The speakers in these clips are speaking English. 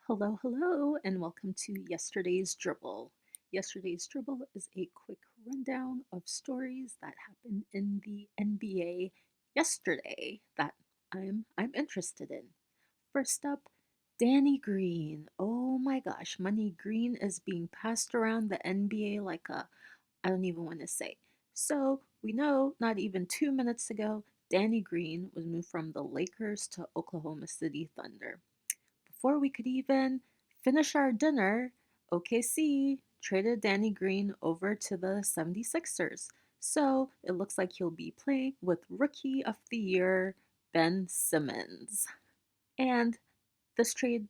Hello, hello, and welcome to yesterday's Dribble. Yesterday's Dribble is a quick rundown of stories that happened in the NBA yesterday that I'm interested in. First up, Danny Green. Oh my gosh, Money Green is being passed around the NBA like I don't even want to say. So, we know not even 2 minutes ago, Danny Green was moved from the Lakers to Oklahoma City Thunder. Before we could even finish our dinner, OKC traded Danny Green over to the 76ers. So it looks like he'll be playing with Rookie of the Year Ben Simmons. And this trade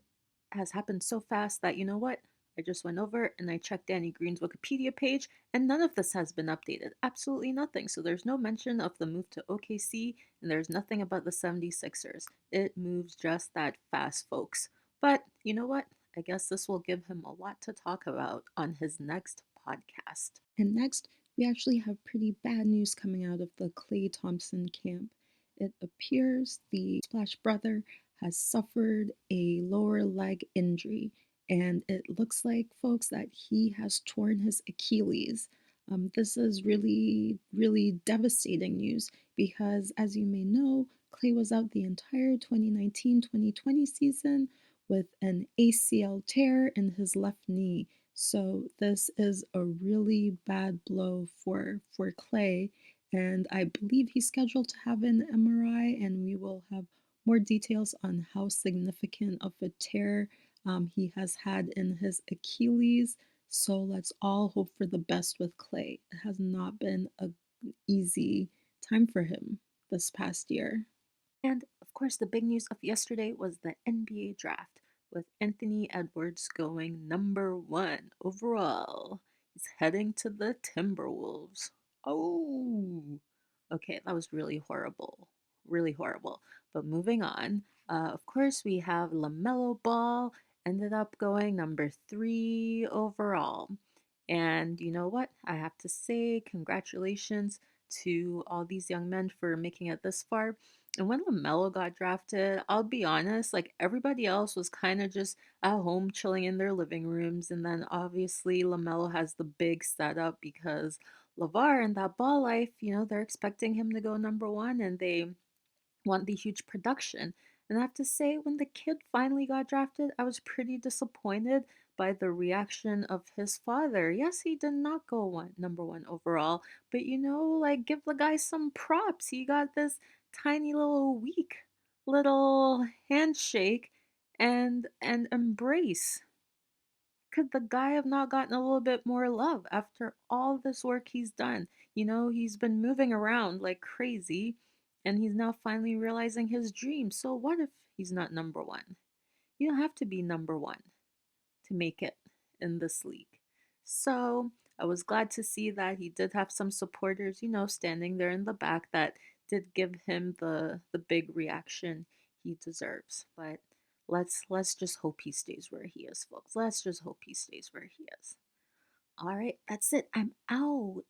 has happened so fast that you know what? I just went over and I checked Danny Green's Wikipedia page, and none of this has been updated. Absolutely nothing. So there's no mention of the move to OKC, and there's nothing about the 76ers. It moves just that fast, folks. But you know what? I guess this will give him a lot to talk about on his next podcast. And next, we actually have pretty bad news coming out of the Klay Thompson camp. It appears the Splash brother has suffered a lower leg injury, and it looks like, folks, that he has torn his Achilles. This is really, really devastating news because, as you may know, Klay was out the entire 2019-2020 season with an ACL tear in his left knee. So this is a really bad blow for Klay, and I believe he's scheduled to have an MRI, and we will have more details on how significant of a tear he has had in his Achilles. So let's all hope for the best with Klay. It has not been an easy time for him this past year. And of course, the big news of yesterday was the NBA draft, with Anthony Edwards going number 1 overall. He's heading to the Timberwolves. Oh, okay, that was really horrible. Really horrible. But moving on, of course, we have LaMelo Ball ended up going number 3 overall. And you know what? I have to say, congratulations to all these young men for making it this far. And when LaMelo got drafted, I'll be honest, like everybody else was kind of just at home chilling in their living rooms. And then obviously LaMelo has the big setup because LeVar and that ball life, they're expecting him to go number 1 and they want the huge production. And I have to say, when the kid finally got drafted, I was pretty disappointed by the reaction of his father. Yes, he did not go number 1 overall, but like give the guy some props. He got this tiny little weak little handshake and embrace. Could the guy have not gotten a little bit more love after all this work he's done? He's been moving around like crazy and he's now finally realizing his dream. So, what if he's not number 1? You don't have to be number 1 to make it in this league. So, I was glad to see that he did have some supporters, standing there in the back that did give him the big reaction he deserves. But let's just hope he stays where he is, folks. Let's just hope he stays where he is. All right, that's it. I'm out.